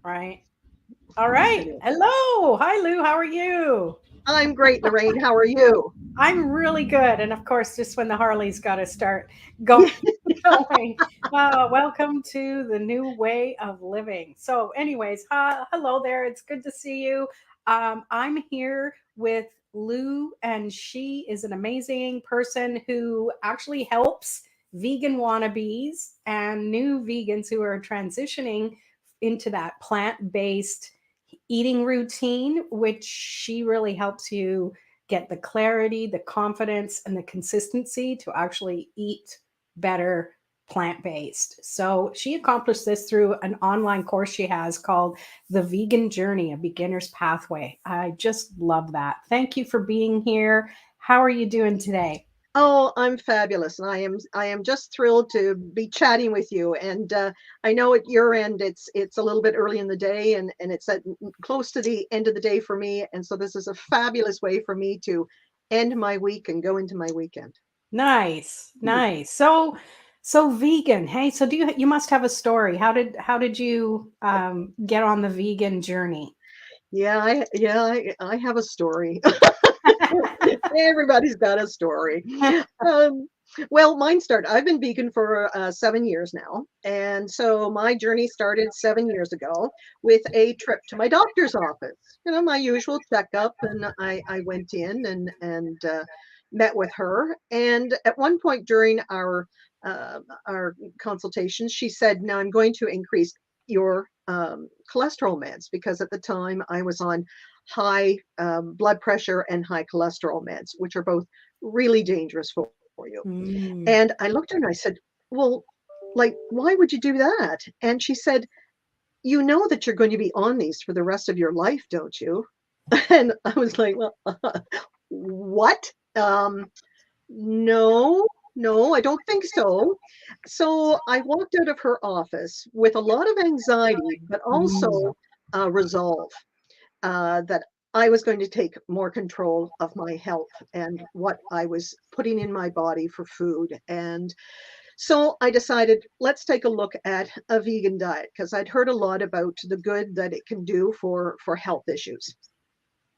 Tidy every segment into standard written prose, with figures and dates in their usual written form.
Right. All right. Hello. Hi, Lou. How are you? I'm great, Lorraine. How are you? I'm really good. And of course, just when the Harley's got to start going. going. Welcome to the new way of living. So, anyways, hello there. It's good to see you. I'm here with Lou, and she is an amazing person who actually helps vegan wannabes and new vegans who are transitioning into that plant based eating routine, which she really helps you get the clarity, the confidence, and the consistency to actually eat better plant based. So she accomplished this through an online course she has called The Vegan Journey, a Beginner's Pathway. I just love that. Thank you for being here. How are you doing today? Oh, I'm fabulous, and I am just thrilled to be chatting with you. And I know at your end it's a little bit early in the day, and it's close to the end of the day for me. And so this is a fabulous way for me to end my week and go into my weekend. Nice, nice. So vegan. Hey, so you must have a story. How did you get on the vegan journey? I have a story. Everybody's got a story. Um, well, mine started. I've been vegan for 7 years now, and so my journey started 7 years ago with a trip to my doctor's office. My usual checkup, and I went in and met with her. And at one point during our consultation, she said, "Now I'm going to increase your cholesterol meds because at the time I was on high blood pressure and high cholesterol meds, which are both really dangerous for you." And I Mm. looked at her and I said, "Well, like, why would you do that?" And she said, "You know that you're going to be on these for the rest of your life, don't you?" And I was like, "Well, what? No, no, I don't think so." So I walked out of her office with a lot of anxiety, but Mm. also resolve that I was going to take more control of my health and what I was putting in my body for food. And so I decided, let's take a look at a vegan diet because I'd heard a lot about the good that it can do for health issues.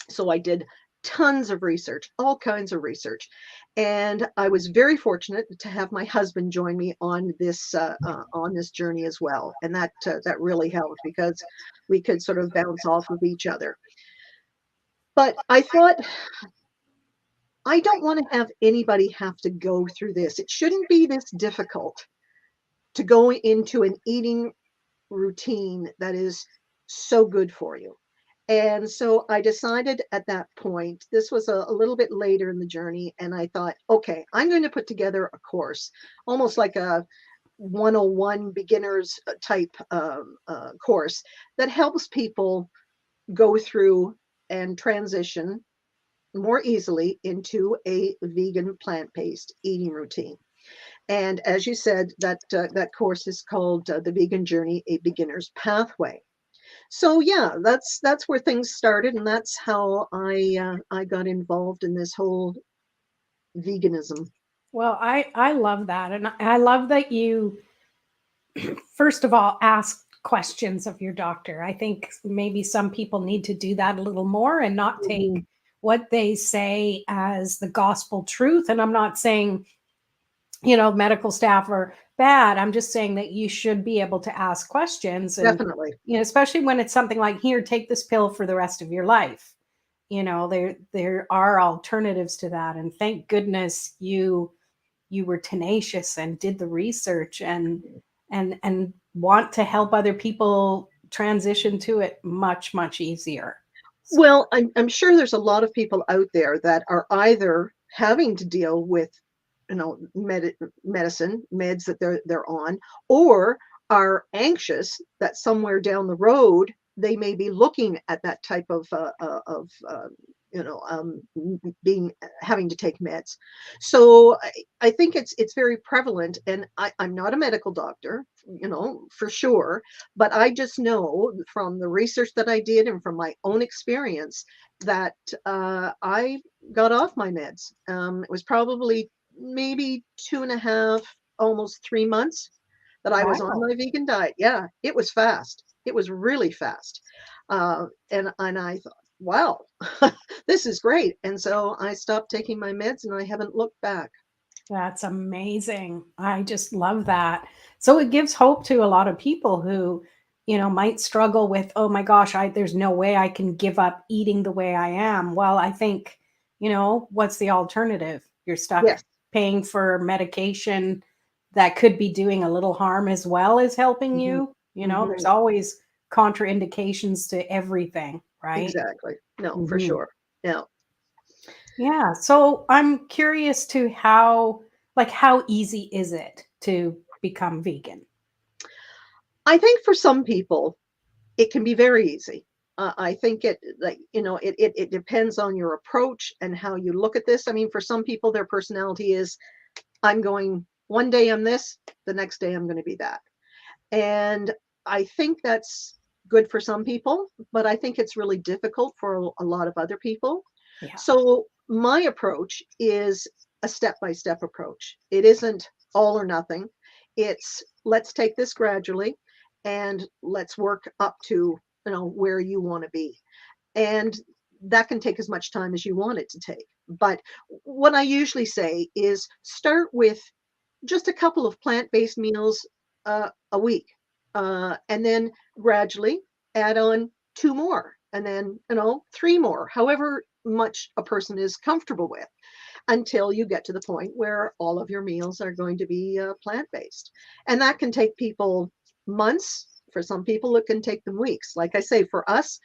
So I did tons of research, all kinds of research, and I was very fortunate to have my husband join me on this journey as well, and that really helped because we could sort of bounce off of each other. But I thought, I don't want to have anybody have to go through this. It shouldn't be this difficult to go into an eating routine that is so good for you. And so I decided at that point, this was a little bit later in the journey, and I thought, okay, I'm going to put together a course, almost like a 101 beginners type course that helps people go through and transition more easily into a vegan plant-based eating routine. And as you said, that course is called The Vegan Journey: A Beginner's Pathway. So yeah, that's where things started, and that's how I got involved in this whole veganism. Well, I love that, and I love that you first of all ask questions of your doctor. I think maybe some people need to do that a little more and not take Mhm. what they say as the gospel truth. And I'm not saying medical staff are bad. I'm just saying that you should be able to ask questions and Definitely. especially when it's something like here, take this pill for the rest of your life. There are alternatives to that, and thank goodness you were tenacious and did the research and want to help other people transition to it much easier. So, Well, I'm sure there's a lot of people out there that are either having to deal with, medicine meds that they're on, or are anxious that somewhere down the road they may be looking at that type of being having to take meds. So I think it's very prevalent, and I'm not a medical doctor, for sure, but I just know from the research that I did and from my own experience that I got off my meds. It was probably maybe 2.5, almost 3 months that I was on wow. my vegan diet. Yeah, it was fast. It was really fast. And I thought, wow, this is great. And so I stopped taking my meds and I haven't looked back. That's amazing. I just love that. So it gives hope to a lot of people who, might struggle with, oh my gosh, there's no way I can give up eating the way I am. Well, I think, what's the alternative? You're stuck Yes. paying for medication that could be doing a little harm as well as helping Hmm. you. There's Hmm. always contraindications to everything, right? Exactly. No, for Mhm. sure. Yeah. Yeah. So I'm curious to how easy is it to become vegan? I think for some people, it can be very easy. I think it like it depends on your approach and how you look at this. I mean, for some people, their personality is I'm going one day I'm this, the next day I'm going to be that, and I think that's good for some people, but I think it's really difficult for a lot of other people. Yeah. So my approach is a step by step approach. It isn't all or nothing. It's let's take this gradually and let's work up to where you want to be. And that can take as much time as you want it to take. But what I usually say is start with just a couple of plant-based meals a week, and then gradually add on two more, and then three more, however much a person is comfortable with, until you get to the point where all of your meals are going to be plant-based. And that can take people months. For some people, it can take them weeks. Like I say, for us,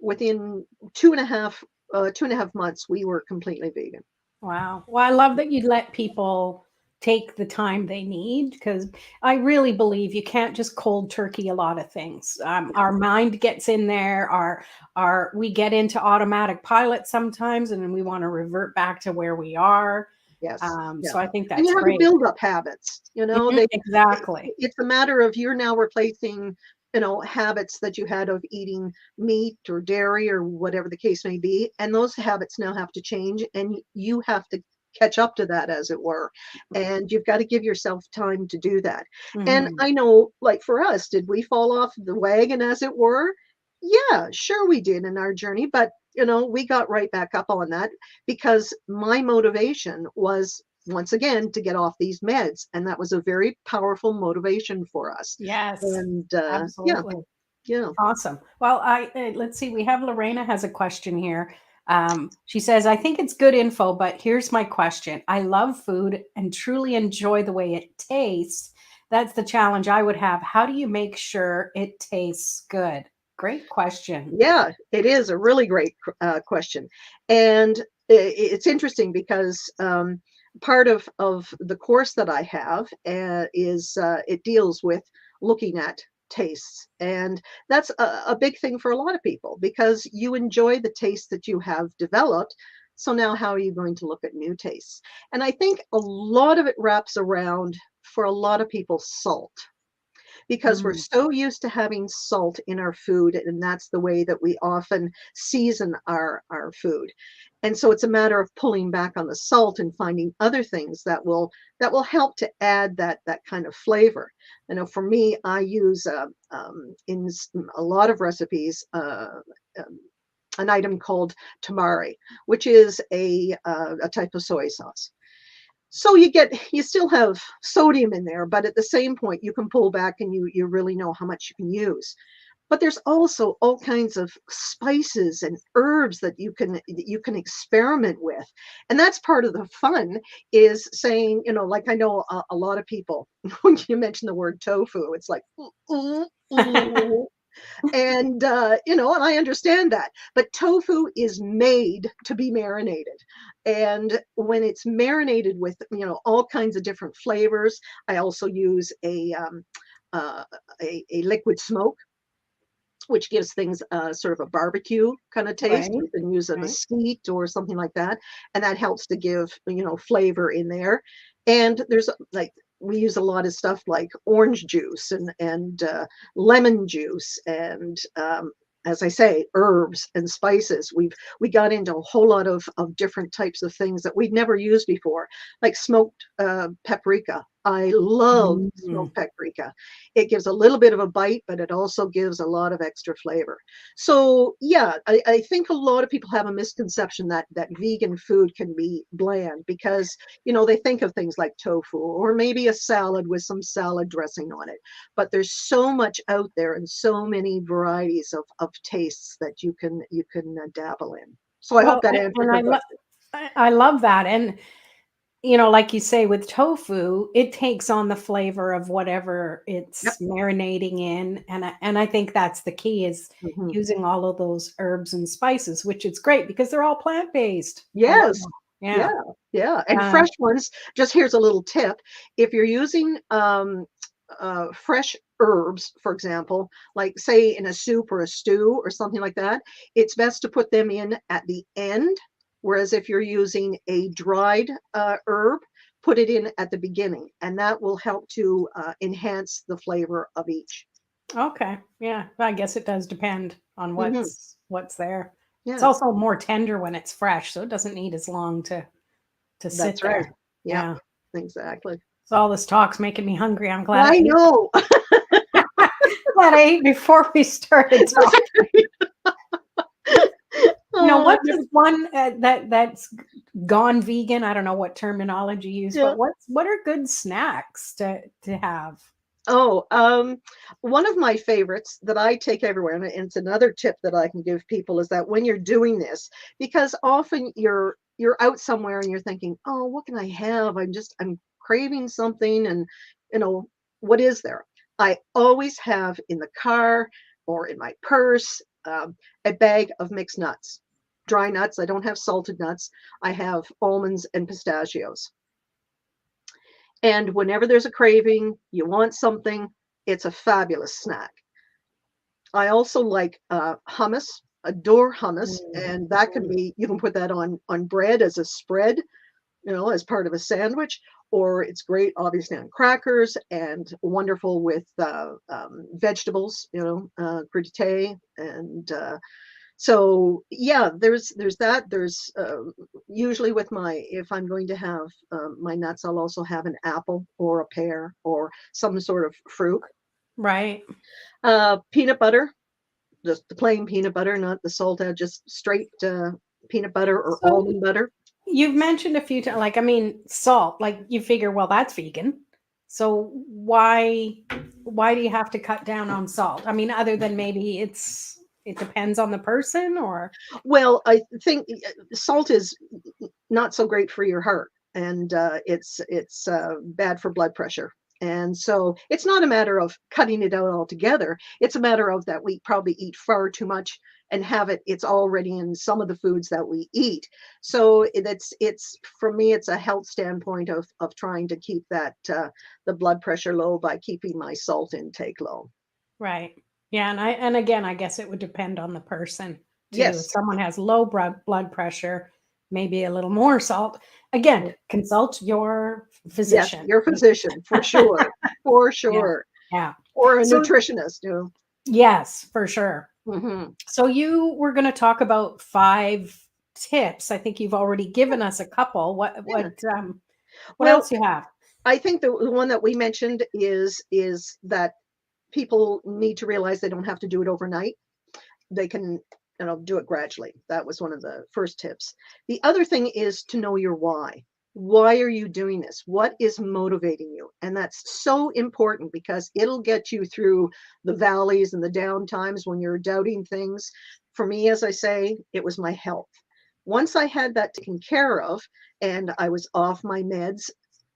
within 2.5 months, we were completely vegan. Wow. Well, I love that you let people take the time they need because I really believe you can't just cold turkey a lot of things. Our mind gets in there. Our we get into automatic pilot sometimes, and then we want to revert back to where we are. Yes, So yeah. I think And that's you have to great. build up habits, Mhm, exactly. it's a matter of you're now replacing, habits that you had of eating meat or dairy or whatever the case may be, and those habits now have to change, and you have to catch up to that, as it were. And you've got to give yourself time to do that. And Mhm. I know, like for us, did we fall off the wagon, as it were? Yeah, sure we did in our journey, but we got right back up on that because my motivation was once again to get off these meds, and that was a very powerful motivation for us. Yes, And yeah, absolutely. yeah, Awesome. Well, let's see. We have Lorena has a question here. She says, "I think it's good info, but here's my question. I love food and truly enjoy the way it tastes. That's the challenge I would have. How do you make sure it tastes good?" Great question. yeah, it is a really great question. And it's interesting because part of the course that I have is it deals with looking at tastes, and that's a big thing for a lot of people because you enjoy the taste that you have developed. So now how are you going to look at new tastes? And I think a lot of it wraps around, for a lot of people, salt, because we're Mm, so used to having salt in our food, and that's the way that we often season our food. And so it's a matter of pulling back on the salt and finding other things that will help to add that kind of flavor. I know for me, I use a lot of recipes um, an item called tamari, which is a type of soy sauce. So you still have sodium in there, but at the same point you can pull back and you really know how much you can use. But there's also all kinds of spices and herbs that you can experiment with. And that's part of the fun, is saying, like I know a lot of people, when you mention the word tofu, it's like, "Mm, mm, and and I understand that, but tofu is made to be marinated, and when it's marinated with all kinds of different flavors. I also use uh, a liquid smoke, which gives things sort of a barbecue kind of right, taste. You can use a right. mesquite or something like that, and that helps to give flavor in there. And there's like we use a lot of stuff like orange juice and lemon juice and as I say, herbs and spices. We got into a whole lot of different types of things that we'd never used before, like smoked paprika. I love Mm. smoked paprika. It gives a little bit of a bite, but it also gives a lot of extra flavor. So yeah, I think a lot of people have a misconception that vegan food can be bland because they think of things like tofu or maybe a salad with some salad dressing on it. But there's so much out there and so many varieties of tastes that you can dabble in. So I hope Well, that answered and her question. I love that, and like you say with tofu, it takes on the flavor of whatever Yep. it's marinating in, and I think that's the key is Mhm. using all of those herbs and spices, which is great because they're all plant-based. I love Yes. them. Yeah, Yeah. yeah, and Uh, fresh ones, just here's a little tip. If you're using, fresh herbs, for example, like, say, in a soup or a stew or something like that, it's best to put them in at the end, whereas if you're using a dried, herb, put it in at the beginning, and that will help to, enhance the flavor of each. okay. Yeah. I guess it does depend on Mhm. what's there. It's Yes, also more tender when it's fresh, so it doesn't need as long to sit that's right. there. Yep, Yeah. exactly. So all this talk's making me hungry. I'm glad I know. glad I ate before we started talking. Oh, What's this one, that's gone vegan? I don't know what terminology you use, yeah. but what are good snacks to have? Oh, one of my favorites that I take everywhere, and it's another tip that I can give people is that when you're doing this, because often you're out somewhere and you're thinking, "Oh, what can I have? I'm craving something, and you know, what is there?" I always have in the car or in my purse a bag of mixed nuts, dry nuts. I don't have salted nuts. I have almonds and pistachios. And whenever there's a craving, you want something, it's a fabulous snack. I also like hummus, adore hummus, Mm, and that can mm. be you can put that on bread as a spread, as part of a sandwich, or it's great obviously on crackers and wonderful with vegetables, crudité and so yeah, there's that. There's usually with my if I'm going to have my nuts, I'll also have an apple or a pear or some sort of fruit. Right. Peanut butter, just the plain peanut butter, not the salted, just straight peanut butter or So almond butter. you've mentioned a few times, like, I mean, salt, like you figure, well, that's vegan. So why do you have to cut down on salt? I mean, other than maybe it depends on the person or Well, I think salt is not so great for your heart, and it's bad for blood pressure. And so it's not a matter of cutting it out altogether. It's a matter of that we probably eat far too much and have it's already in some of the foods that we eat. So it's for me it's a health standpoint of trying to keep that the blood pressure low by keeping my salt intake low. right. Yeah, and again, I guess it would depend on the person too. If Yes. someone has low blood pressure, maybe a little more salt. Again, consult your Yes, physician. your physician for sure. For Yeah, sure. yeah. Or a So nutritionist. yes, for sure. Mhm. So you were going to talk about 5 tips. I think you've already given us a couple. Yeah. What Well, else you have? I think the one that we mentioned is that people need to realize they don't have to do it overnight. They can, do it gradually. That was one of the first tips. The other thing is to know your why. Why are you doing this? What is motivating you? And that's so important because it'll get you through the valleys and the down times when you're doubting things. For me, as I say, it was my health. Once I had that taken care of and I was off my meds,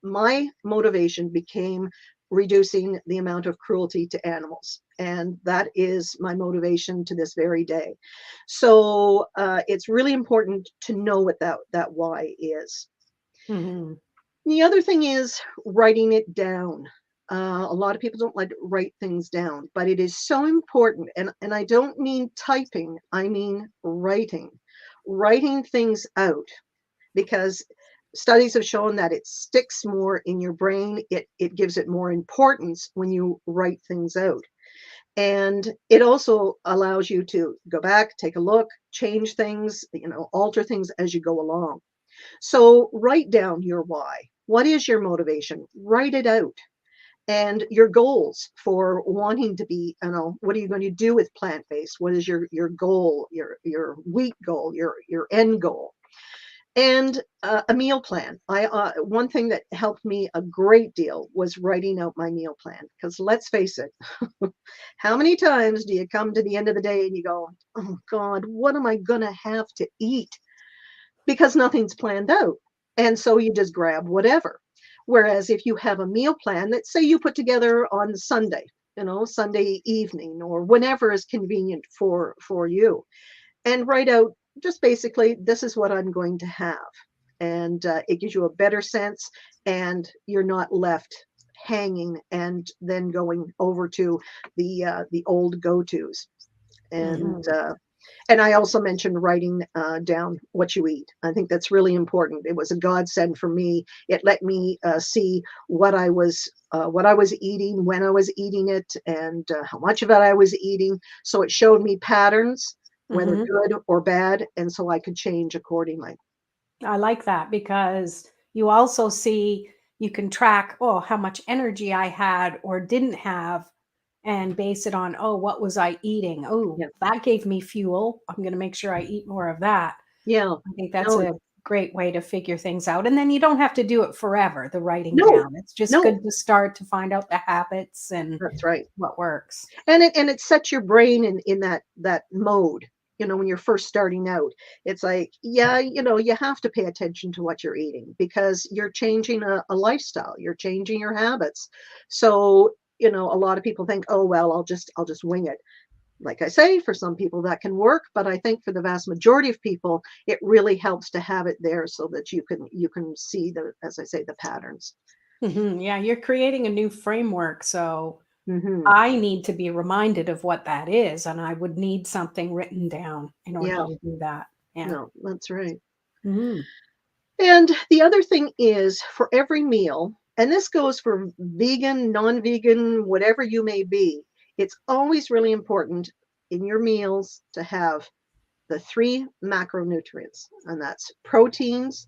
my motivation became reducing the amount of cruelty to animals. And that is my motivation to this very day. So it's really important to know what that why is. Mhm. The other thing is writing it down. A lot of people don't like to write things down, but it is so important. And I don't mean typing, I mean writing things out because studies have shown that it sticks more in your brain. It gives it more importance when you write things out. And it also allows you to go back, take a look, change things, alter things as you go along. So write down your why. What is your motivation? Write it out. And your goals for wanting to be, what are you going to do with plant-based? What is your goal, your week goal, your end goal? And a meal plan. One thing that helped me a great deal was writing out my meal plan. Because let's face it, how many times do you come to the end of the day and you go, "Oh God, what am I gonna have to eat?" Because nothing's planned out, and so you just grab whatever. Whereas if you have a meal plan that, say, you put together on Sunday, Sunday evening or whenever is convenient for you, and write out just basically, this is what I'm going to have. And it gives you a better sense, and you're not left hanging and then going over to the old go-tos. And Mhm. and I also mentioned writing down what you eat. I think that's really important. It was a godsend for me. It let me see what I was eating, when I was eating it, and how much of it I was eating. So it showed me patterns, whether Mhm. good or bad, and so I could change accordingly. I like that because you also see you can track, oh, how much energy I had or didn't have and base it on, oh, what was I eating? Oh, Yeah. that gave me fuel. I'm going to make sure I eat more of that. Yeah. I think that's No. a great way to figure things out. And then you don't have to do it forever, the writing No. down. It's just No. good to start to find out the habits and That's right. what works. And it sets your brain in that mode. When you're first starting out, it's like, yeah, you have to pay attention to what you're eating because you're changing a lifestyle, you're changing your habits. So a lot of people think, oh well, I'll just wing it. Like I say, for some people that can work, but I think for the vast majority of people it really helps to have it there so that you can see, the as I say, the patterns. Mhm. Yeah, you're creating a new framework. So Hmm. I need to be reminded of what that is, and I would need something written down in order Yeah. to do that. Yeah. No, that's right. Mhm. And the other thing is, for every meal, and this goes for vegan, non-vegan, whatever you may be, it's always really important in your meals to have the three macronutrients, and that's proteins,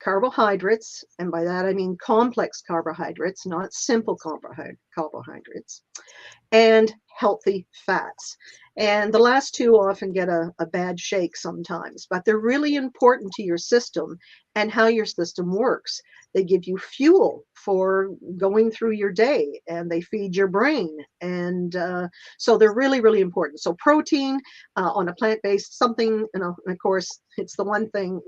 carbohydrates, and by that I mean complex carbohydrates, not simple carbohydrates, and healthy fats. And the last two often get a bad shake sometimes, but they're really important to your system and how your system works. They give you fuel for going through your day, and they feed your brain. And so they're really, really important. So protein on a plant-based something, of course, it's the one thing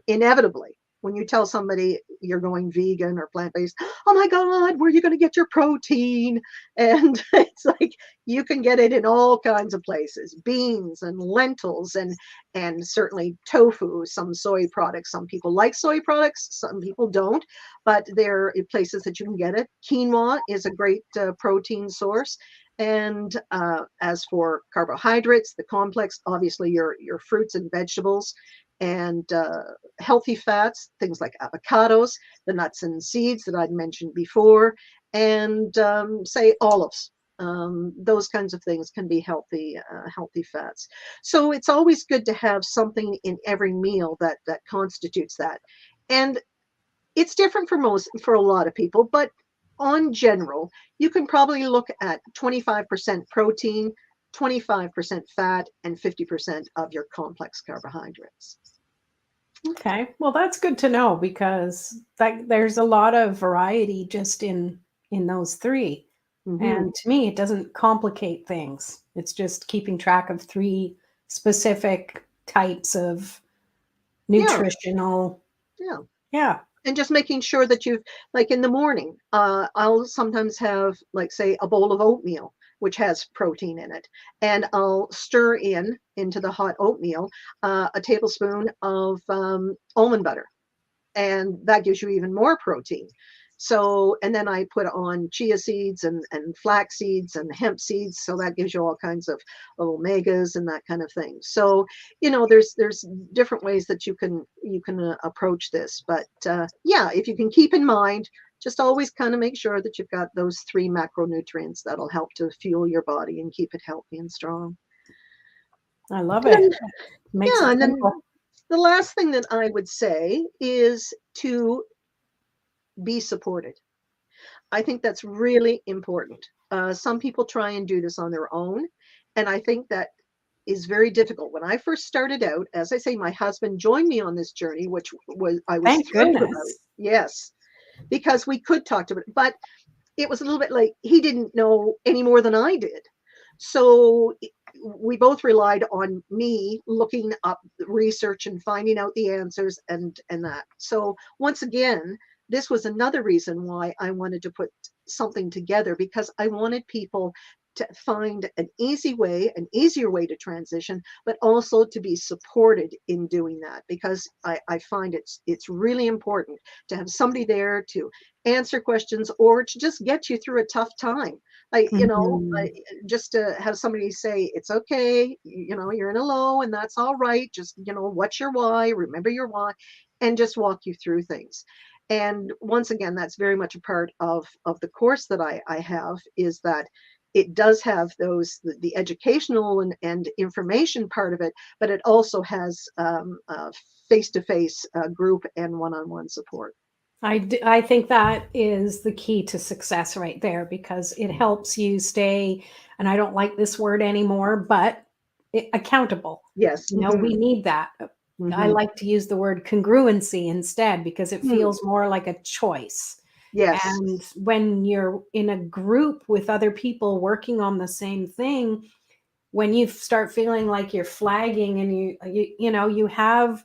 inevitably when you tell somebody you're going vegan or plant-based, oh my god, where are you going to get your protein? And it's like, you can get it in all kinds of places, beans and lentils, and certainly tofu, some soy products. Some people like soy products, some people don't, but there are places that you can get it. Quinoa is a great protein source. And as for carbohydrates, the complex, obviously your fruits and vegetables, and healthy fats, things like avocados, the nuts and seeds that I'd mentioned before, and say olives. Those kinds of things can be healthy fats. So it's always good to have something in every meal that constitutes that. And it's different for a lot of people, but on general, you can probably look at 25% protein, 25% fat, and 50% of your complex carbohydrates. Okay. Well, that's good to know because there's a lot of variety just in those 3. Hmm. And to me, it doesn't complicate things. It's just keeping track of 3 specific types of Yeah, nutritional. yeah. Yeah. And just making sure that you've, like in the morning, I'll sometimes have, like, say, a bowl of oatmeal, which has protein in it. And I'll stir into the hot oatmeal a tablespoon of almond butter, and that gives you even more protein. So, and then I put on chia seeds and flax seeds and hemp seeds. So that gives you all kinds of omegas and that kind of thing. So, there's different ways that you can approach this. But yeah, if you can keep in mind, just always kind of make sure that you've got those three macronutrients that'll help to fuel your body and keep it healthy and strong. I love And it. then, Makes yeah, it and then simple. the last thing that I would say is to be supported. I think that's really important. Some people try and do this on their own, and I think that is very difficult. When I first started out, as I say, my husband joined me on this journey, which was I was Thank thrilled about. goodness. Yes, because we could talk to it, but it was a little bit like he didn't know any more than I did. So we both relied on me looking up research and finding out the answers and that. So once again, this was another reason why I wanted to put something together, because I wanted people to find an easy way, an easier way to transition, but also to be supported in doing that, because I find it's really important to have somebody there to answer questions or to just get you through a tough time. Mhm. Just to have somebody say, it's okay, you're in a low and that's all right. Just, what's your why? Remember your why, and just walk you through things. And once again, that's very much a part of the course that I have, is that it does have the educational and information part of it, but it also has face-to-face group and one-on-one support. I think that is the key to success right there, because it helps you stay, and I don't like this word anymore, but accountable. Yes. We need that. I Hmm. like to use the word congruency instead, because it Hmm. feels more like a choice. Yes. And when you're in a group with other people working on the same thing, when you start feeling like you're flagging, and you have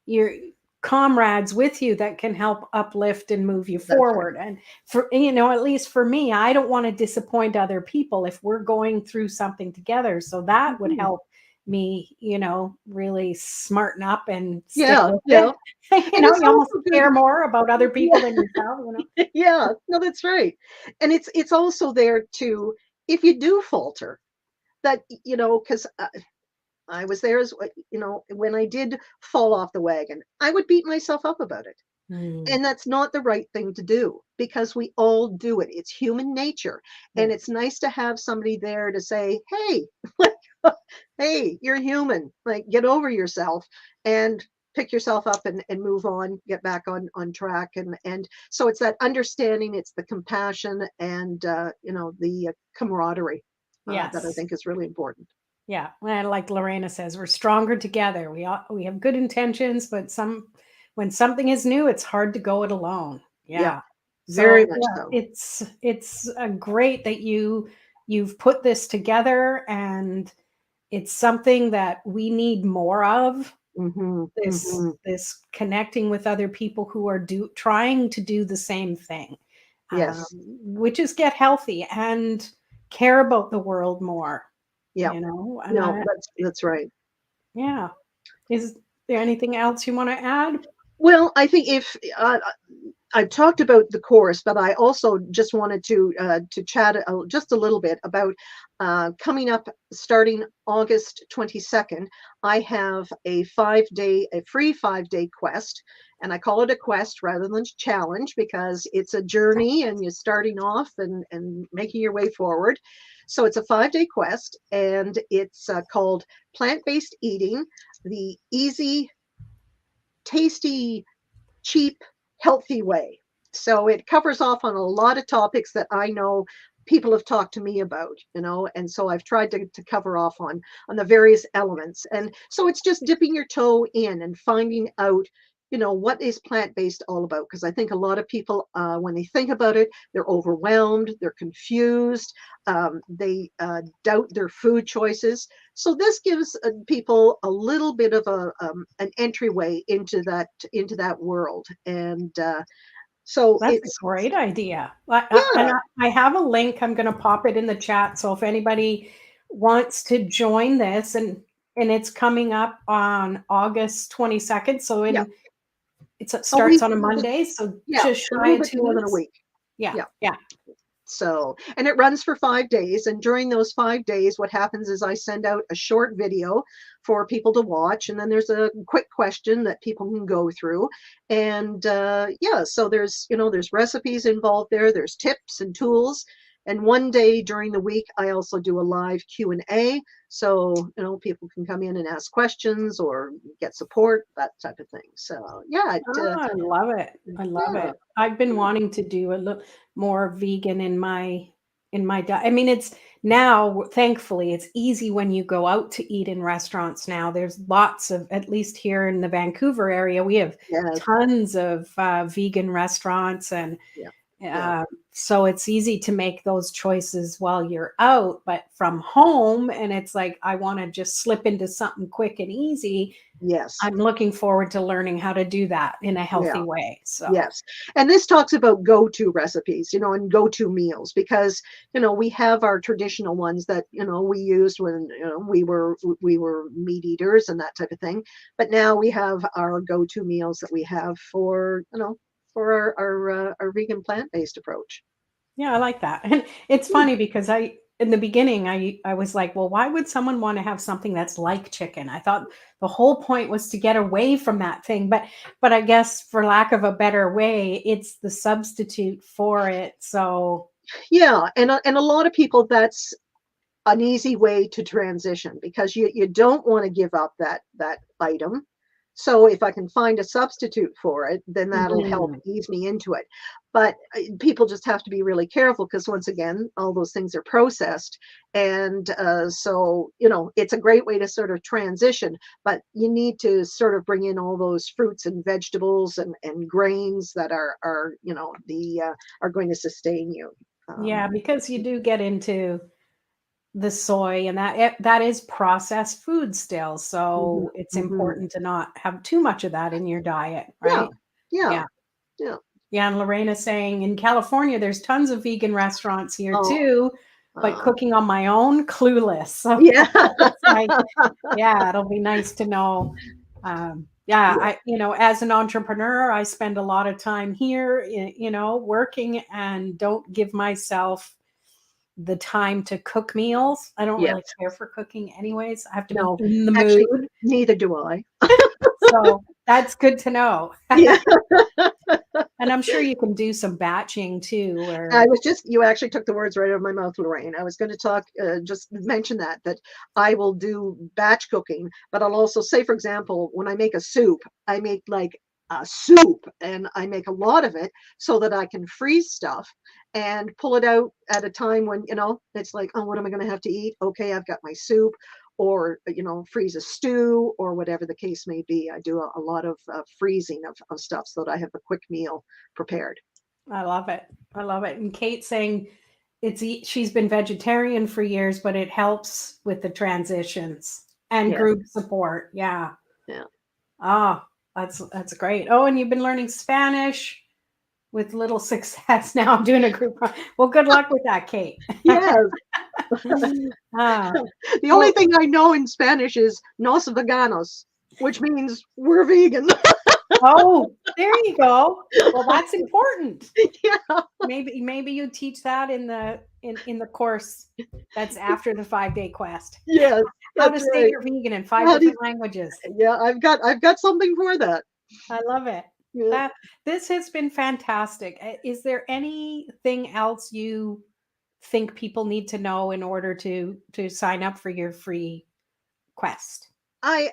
your comrades with you that can help uplift and move you That's right. forward. And for at least for me, I don't want to disappoint other people if we're going through something together, so that would Mhm. help me really smarten up and stick Yeah, with yeah. it. And it's You almost also good. care more about other people than yourself. Yeah, no, that's right. And it's also there to, if you do falter, that, because I was there as, when I did fall off the wagon, I would beat myself up about it. Mm, And that's not the right thing to do, because we all do it. It's human nature. And yes. it's nice to have somebody there to say, hey, hey, you're human. Like, get over yourself and pick yourself up and move on, get back on track. And so it's that understanding, it's the compassion, and the camaraderie that I Yes. think is really important. Yeah, and like Lorena says, we're stronger together. We have good intentions, but when something is new, it's hard to go it alone. Yeah, Yeah. very So much yeah, so. it's great that you've put this together, and it's something that we need more of. Hmm. This Hmm. this connecting with other people who are trying to do the same thing, Yes. which is get healthy and care about the world more. Yeah. And No, I that's right. Yeah. Is there anything else you wanna add? Well, I think if I've talked about the course, but I also just wanted to chat just a little bit about coming up starting August 22nd. I have a free 5-day quest, and I call it a quest rather than a challenge, because it's a journey and you're starting off and making your way forward. So it's a 5-day quest, and it's called Plant-Based Eating: the Easy, Tasty, Cheap, Healthy Way. So it covers off on a lot of topics that I know people have talked to me about, and so I've tried to cover off on the various elements. And so it's just dipping your toe in and finding out, what is plant-based all about? Because I think a lot of people, when they think about it, they're overwhelmed, they're confused, they doubt their food choices. So this gives people a little bit of an entryway into that world, and so That's a it's great idea. And yeah, I have a link, I'm gonna pop it in the chat, so if anybody wants to join this, and it's coming up on August 22nd, so yeah, it a starts week, on a Monday, so yeah, just a shy little of bit 2 more than a weeks. week. Yeah, Yeah. yeah. So, and it runs for 5 days. And during those 5 days, what happens is I send out a short video for people to watch. And then there's a quick question that people can go through. And yeah, so there's recipes involved there, there's tips and tools. And one day during the week, I also do a live Q&A. So, people can come in and ask questions or get support, that type of thing. So, yeah, Oh, I love it. I love yeah, it. I've been yeah, wanting to do a little more vegan in my diet. I mean, it's now, thankfully, it's easy when you go out to eat in restaurants now. There's lots of, at least here in the Vancouver area, we have yes, tons of vegan restaurants, and yeah, yeah, uh, so it's easy to make those choices while you're out, but from home, and it's like, I want to just slip into something quick and easy. yes, I'm looking forward to learning how to do that in a yeah. healthy way. So, Yes. And this talks about go-to recipes, and go-to meals because, we have our traditional ones that, we used when, we were meat eaters and that type of thing. But now we have our go-to meals that we have for our vegan plant-based approach. yeah, I like that. And it's Mm, funny because in the beginning, I was like, well, why would someone want to have something that's like chicken? I thought the whole point was to get away from that thing, but I guess for lack of a better way, it's the substitute for it. So, Yeah, and a lot of people, that's an easy way to transition because you don't want to give up that item. So if I can find a substitute for it, then that'll help mhm. ease me into it. But people just have to be really careful because once again, all those things are processed, and so it's a great way to sort of transition. But you need to sort of bring in all those fruits and vegetables and grains that are going to sustain you. Yeah, Um, because you do get into the soy, and that is processed food still. mhm, So it's mhm. important to not have too much of that in your diet, Yeah, right? yeah, Yeah. yeah. Yeah, and Lorena's saying in California, there's tons of vegan restaurants here Oh, too, but uh, cooking on my own, clueless. So yeah. it's like, yeah, it'll be nice to know. Yeah, Yeah, as an entrepreneur, I spend a lot of time here, working, and don't give myself the time to cook meals. I don't really yes. care for cooking anyways. I have to be No, in the actually, mood. neither do I. So that's good to know. Yeah. And I'm sure you can do some batching too, I or was just you actually took the words right out of my mouth, Lorraine. I was gonna just mention that I will do batch cooking, but I'll also say, for example, when I make a soup, I make like a soup and I make a lot of it so that I can freeze stuff and pull it out at a time when, it's like, oh, what am I gonna have to eat? Okay, I've got my soup, or freeze a stew or whatever the case may be. I do a lot of freezing of stuff so that I have a quick meal prepared. I love it. I love it. And Kate saying she's been vegetarian for years, but it helps with the transitions and Yes. group support. Yeah. Yeah. Ah, that's great. Oh, and you've been learning Spanish with little success. Now I'm doing a group. Well, good luck with that, Kate. Yes. Ah, The only well, thing I know in Spanish is "nos veganos," which means we're vegan. oh, there you go. Well, that's important. Yeah. Maybe you teach that in the course that's after the 5-day quest. Yes, How to that's say right. you're vegan in 5 How do you, different languages. yeah, I've got something for that. I love it. Yeah. That This has been fantastic. Is there anything else you think people need to know in order to sign up for your free quest? I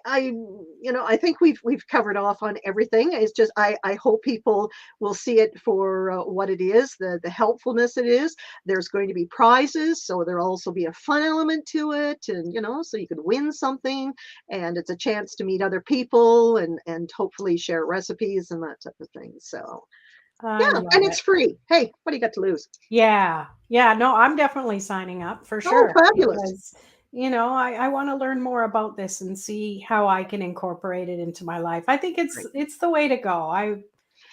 think we've covered off on everything. It's just I hope people will see it for what it is, the helpfulness it is. There's going to be prizes, so there'll also be a fun element to it, and so you could win something, and it's a chance to meet other people and hopefully share recipes and that type of thing. So I yeah, and love it's it. free. Hey, what do you got to lose? Yeah. Yeah. No, I'm definitely signing up for Oh, sure fabulous! because, I want to learn more about this and see how I can incorporate it into my life. I think it's Great. it's the way to go.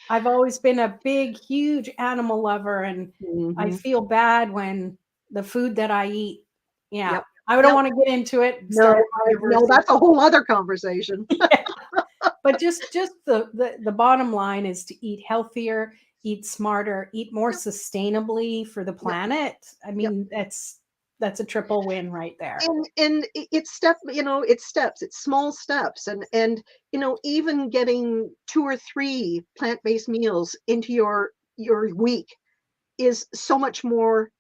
I've always been a big, huge animal lover, and I Hmm. feel bad when the food that I eat, yeah, Yep. I don't Yep. want to get into it and No, start no, controversy. that's a whole other conversation. Yeah. But just the bottom line is to eat healthier, eat smarter, eat more Yep. sustainably for the Yep. planet. I Yep. mean, that's a triple win right there. It's it's steps, it's small steps, and even getting 2 or 3 plant-based meals into your week is so much more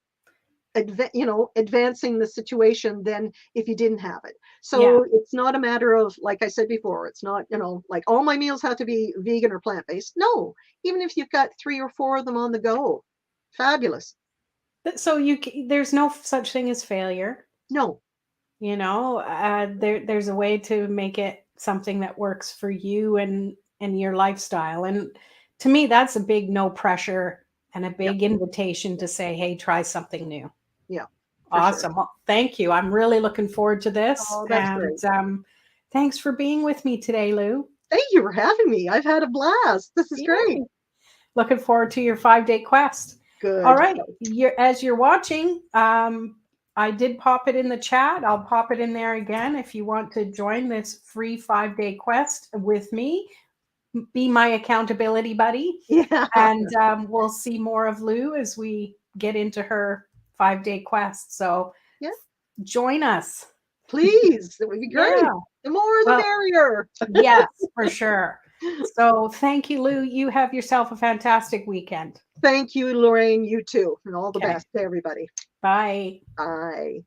advancing the situation than if you didn't have it. Yeah. So it's not a matter of, like I said before, it's not, like all my meals have to be vegan or plant-based. No, even if you've got 3 or 4 of them on the go, fabulous. So there's no such thing as failure. No, There's a way to make it something that works for you and your lifestyle. And to me, that's a big no pressure and a yeah, big invitation to say, hey, try something new. yeah, for sure. Awesome. Well, thank you. I'm really looking forward to this. Oh, that's And great. thanks for being with me today, Lou. Thank you for having me. I've had a blast. This is great. Yay. Looking forward to your 5-day quest. All Good. right. As you're watching, I did pop it in the chat. I'll pop it in there again if you want to join this free 5-day quest with me. Be my accountability buddy. Yeah. And we'll see more of Lou as we get into her 5-day quest. So Yeah. join us. Please. It would be great. Yeah. The more, the merrier. Yes, for sure. So thank you, Lou. You have yourself a fantastic weekend. Thank you, Lorraine. You too. And all the Okay. best to everybody. Bye. Bye.